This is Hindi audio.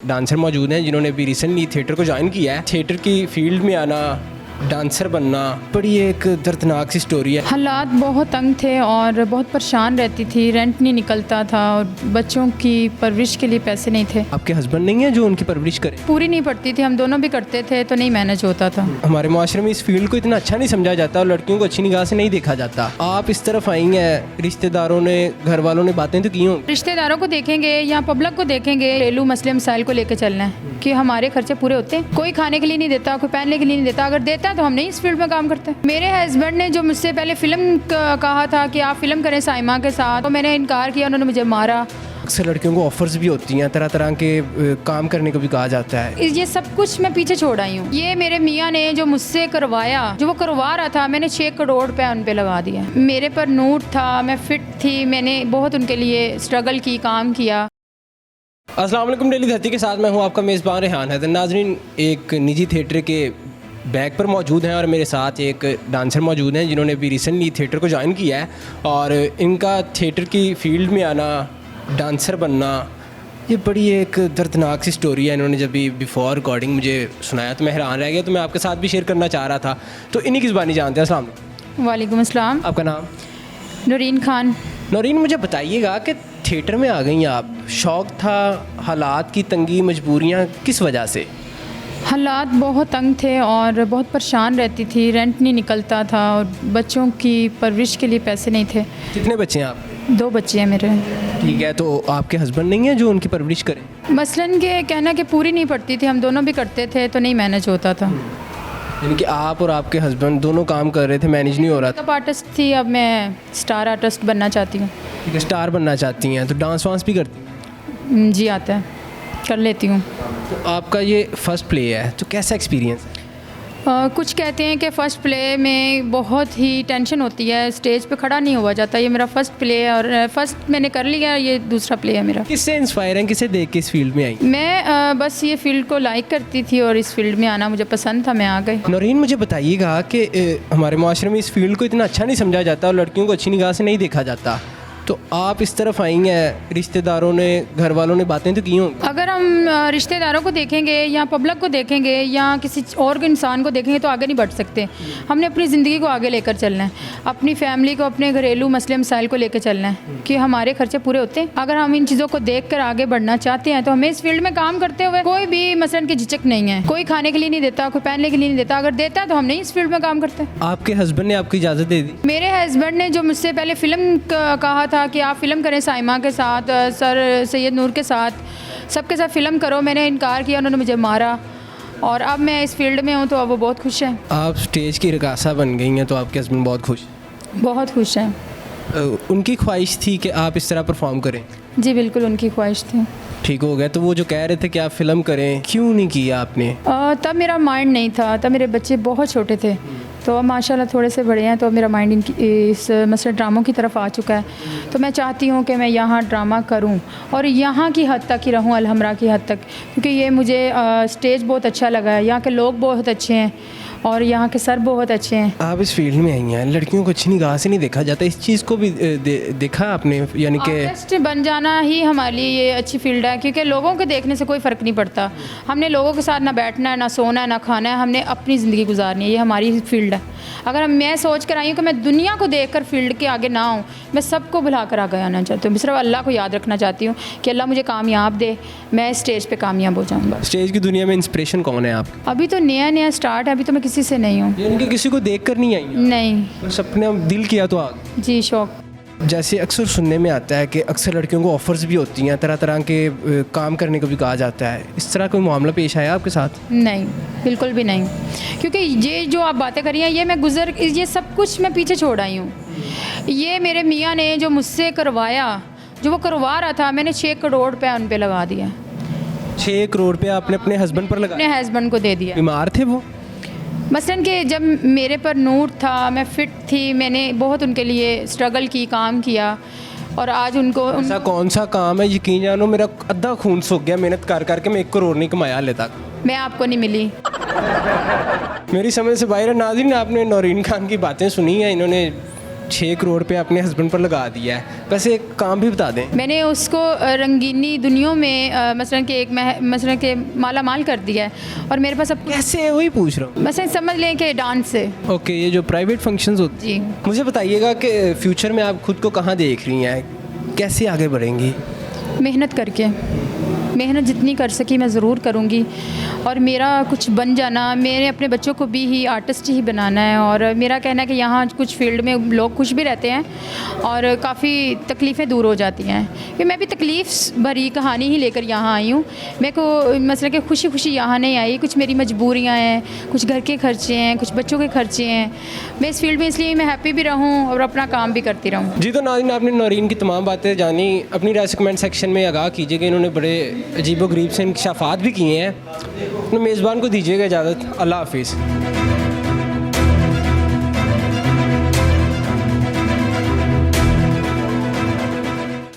डांसर मौजूद हैं जिन्होंने अभी रिसेंटली थिएटर को ज्वाइन किया है। थिएटर की फील्ड में आना, डांसर बनना बड़ी एक दर्दनाक सी स्टोरी है। हालात बहुत तंग थे और बहुत परेशान रहती थी, रेंट नहीं निकलता था और बच्चों की परवरिश के लिए पैसे नहीं थे। आपके हस्बैंड नहीं है जो उनकी परवरिश करे? पूरी नहीं पड़ती थी, हम दोनों भी करते थे तो नहीं मैनेज होता था। हमारे माशरे में इस फील्ड को इतना अच्छा नहीं समझा जाता और लड़कियों को अच्छी निगाह से नहीं देखा जाता। आप इस तरफ आई हैं, रिश्तेदारों ने, घर वालों ने बातें तो की हों। रिश्तेदारों को देखेंगे या पब्लिक को देखेंगे, घरेलू मसले मसाइल को लेकर चलना है कि हमारे खर्चे पूरे होते हैं। कोई खाने के लिए नहीं देता, कोई पहनने के लिए नहीं देता, अगर देता है तो हम नहीं इस फील्ड में काम करते। मेरे हस्बैंड ने जो मुझसे पहले फिल्म कहा था कि आप फिल्म करें साइमा के साथ, तो मैंने इनकार किया, उन्होंने मुझे मारा। अक्सर लड़कियों को ऑफर्स भी होती हैं, तरह तरह के काम करने को भी कहा जाता है। ये सब कुछ मैं पीछे छोड़ आई हूँ। ये मेरे मियाँ ने जो मुझसे करवाया, जो वो करवा रहा था, मैंने 6 करोड़ रुपए उन पे लगा दिया। मेरे पर नूट था, मैं फिट थी, मैंने बहुत उनके लिए स्ट्रगल की, काम किया। अस्सलाम वालेकुम, डेली धरती के साथ मैं हूँ आपका मेज़बान रेहान हैदर। नाज़रीन, एक निजी थिएटर के बैक पर मौजूद हैं और मेरे साथ एक डांसर मौजूद हैं जिन्होंने अभी रिसेंटली थिएटर को ज्वाइन किया है। और इनका थिएटर की फील्ड में आना, डांसर बनना, ये बड़ी एक दर्दनाक सी स्टोरी है। इन्होंने जब भी बिफोर रिकॉर्डिंग मुझे सुनाया तो मैं हैरान रह गया, तो मैं आपके साथ भी शेयर करना चाह रहा था। तो इन्हीं की ज़बानी जानते हैं। अस्सलाम वालेकुम। वालेकुम अस्सलाम। आपका नाम? नूरीन खान। नौरीन, मुझे बताइएगा कि थिएटर में आ गई आप, शौक़ था, हालात की तंगी, मजबूरियाँ, किस वजह से? हालात बहुत तंग थे और बहुत परेशान रहती थी, रेंट नहीं निकलता था और बच्चों की परवरिश के लिए पैसे नहीं थे। कितने बच्चे हैं आप? 2 बच्चे हैं मेरे। ठीक है, तो आपके हस्बैंड नहीं है जो उनकी परवरिश करें? मसलन के कहना कि पूरी नहीं पड़ती थी, हम दोनों भी करते थे तो नहीं मैनेज होता था। यानी कि आप और आपके हस्बैंड दोनों काम कर रहे थे, मैनेज नहीं हो रहा था। मेकअप आर्टिस्ट थी, अब मैं स्टार आर्टिस्ट बनना चाहती हूँ। ठीक है, स्टार बनना चाहती हैं, तो डांस वांस भी करती हैं? जी आता है, कर लेती हूँ। तो आपका ये फर्स्ट प्ले है, तो कैसा एक्सपीरियंस है? कुछ कहते हैं कि फ़र्स्ट प्ले में बहुत ही टेंशन होती है, स्टेज पे खड़ा नहीं हुआ जाता। ये मेरा फ़र्स्ट प्ले है और फर्स्ट मैंने कर लिया, ये दूसरा प्ले है मेरा। किससे इंस्पायर हैं, किसे देख के इस फील्ड में आई? मैं बस ये फील्ड को लाइक करती थी और इस फील्ड में आना मुझे पसंद था, मैं आ गई। नौरीन, मुझे बताइएगा कि हमारे माशरे में इस फील्ड को इतना अच्छा नहीं समझा जाता और लड़कियों को अच्छी निगाह से नहीं देखा जाता। तो आप इस तरफ आई हैं, रिश्तेदारों ने, घर वालों ने बातें तो की हों। अगर हम रिश्तेदारों को देखेंगे या पब्लिक को देखेंगे या किसी और इंसान को देखेंगे तो आगे नहीं बढ़ सकते। हमने अपनी ज़िंदगी को आगे लेकर चलना है, अपनी फैमिली को, अपने घरेलू मसले मसाइल को लेकर चलना है कि हमारे खर्चे पूरे होते हैं। अगर हम इन चीज़ों को देख कर आगे बढ़ना चाहते हैं तो हमें इस फील्ड में काम करते हुए कोई भी मसलन की झिझक नहीं है। कोई खाने के लिए नहीं देता, कोई पहनने के लिए नहीं देता, अगर देता है तो हम नहीं इस फील्ड में काम करते। आपके हस्बैंड ने आपको इजाज़त दे दी? मेरे हस्बैंड ने जो मुझसे पहले फिल्म कहा था कि आप फिल्म करें साइमा के साथ, सर सैयद नूर के साथ, सबके साथ फ़िल्म करो, मैंने इनकार किया, उन्होंने मुझे मारा और अब मैं इस फील्ड में हूँ तो अब वो बहुत खुश हैं। आप स्टेज की रकासा बन गई हैं, तो आपके हस्बैंड बहुत खुश? बहुत खुश हैं। उनकी ख्वाहिश थी कि आप इस तरह परफॉर्म करें? जी बिल्कुल, उनकी ख्वाहिश थी। ठीक हो गया। तो वो जो कह रहे थे कि आप फ़िल्म करें, क्यों नहीं किया आपने? तब मेरा माइंड नहीं था, तब मेरे बच्चे बहुत छोटे थे, तो माशाल्लाह थोड़े से बड़े हैं, तो मेरा माइंड इस मसले ड्रामों की तरफ आ चुका है। तो मैं चाहती हूँ कि मैं यहाँ ड्रामा करूँ और यहाँ की हद तक ही रहूँ, अलहमरा की हद तक, क्योंकि ये मुझे स्टेज बहुत अच्छा लगा है, यहाँ के लोग बहुत अच्छे हैं और यहाँ के सर बहुत अच्छे हैं। आप इस फील्ड में आई हैं, लड़कियों को अच्छी निगाह से नहीं देखा जाता, इस चीज़ को भी देखा आपने? यानी कि आर्टिस्ट बन जाना ही हमारे लिए ये अच्छी फील्ड है, क्योंकि लोगों के देखने से कोई फ़र्क नहीं पड़ता। हमने लोगों के साथ ना बैठना है, ना सोना है, ना खाना है, हमने अपनी ज़िंदगी गुजारनी है, ये हमारी फील्ड है। अगर मैं सोच कर आई हूँ कि मैं दुनिया को देख कर फील्ड के आगे ना आऊँ, मैं सबको भुला कर आगे आना चाहती हूँ। सिर्फ अल्लाह को याद रखना चाहती हूँ कि अल्लाह मुझे कामयाब दे, मैं स्टेज पे कामयाब हो जाऊँगा। स्टेज की दुनिया में इंस्पिरेशन कौन है आपका? अभी तो नया नया स्टार्ट है, अभी तो मैं किसी से नहीं हूँ। यानी कि किसी को देख कर नहीं आई हैं? नहीं। बस अपने दिल किया तो आ गए? जी, शौक। जैसे अक्सर सुनने में आता है कि अक्सर लड़कियों को ऑफ़र्स भी होती हैं, तरह तरह के काम करने को भी कहा जाता है। इस तरह कोई मामला पेश आया आपके साथ? नहीं, बिल्कुल भी नहीं, क्योंकि ये जो आप बातें कर रही हैं, ये सब कुछ मैं पीछे छोड़ आई हूँ। ये मेरे मियाँ ने जो मुझसे करवाया, जो वो करवा रहा था, मैंने 6 करोड़ रुपये उन पर लगा दिया। 6 करोड़ रुपये आपने अपने हस्बैंड पर लगा? अपने हस्बैंड को दे दिया। बीमार थे वो? मसलन कि जब मेरे पर नूट था, मैं फ़िट थी, मैंने बहुत उनके लिए स्ट्रगल की, काम किया और आज उनको ऐसा कौन सा काम है, यकीन जानो मेरा अद्धा खून सूख गया, मेहनत कर करके मैं 1 करोड़ नहीं कमाया हाले तक। मैं आपको नहीं मिली। मेरी समझ से बाहर है। नाज़रीन, आपने नौरीन खान की बातें सुनी हैं। इन्होंने 6 करोड़ पे अपने हस्बैंड पर लगा दिया है, वैसे एक काम भी बता दें। मैंने उसको रंगीनी दुनिया में मसलन के माला माल कर दिया है और मेरे पास अब कैसे, वही पूछ रहा हूँ। मसलन समझ लें कि डांस से। ओके, ये जो प्राइवेट फंक्शंस होते जी। मुझे बताइएगा कि फ्यूचर में आप खुद को कहाँ देख रही हैं, कैसे आगे बढ़ेंगी? मेहनत करके, मेहनत जितनी कर सकी मैं ज़रूर करूँगी और मेरा कुछ बन जाना, मेरे अपने बच्चों को भी ही आर्टिस्ट ही बनाना है। और मेरा कहना है कि यहाँ कुछ फील्ड में लोग खुश भी रहते हैं और काफ़ी तकलीफ़ें दूर हो जाती हैं, कि मैं भी तकलीफ़ भरी कहानी ही लेकर यहाँ आई हूँ। मेरे को मसलन कि खुशी खुशी यहाँ नहीं आई, कुछ मेरी मजबूरियाँ हैं, कुछ घर के खर्चे हैं, कुछ बच्चों के खर्चे हैं। मैं इस फील्ड में इसलिए मैं हैप्पी भी रहूँ और अपना काम भी करती रहूँ। जी, तो नाज़रीन, आपने नौरीन की तमाम बातें जानी। अपनी राय कमेंट सेक्शन में आगाह कीजिएगा, इन्होंने बड़े अजीबो गरीब से इंकशाफात भी किए हैं। अपने मेज़बान को दीजिएगा इजाज़त। अल्लाह हाफिज़।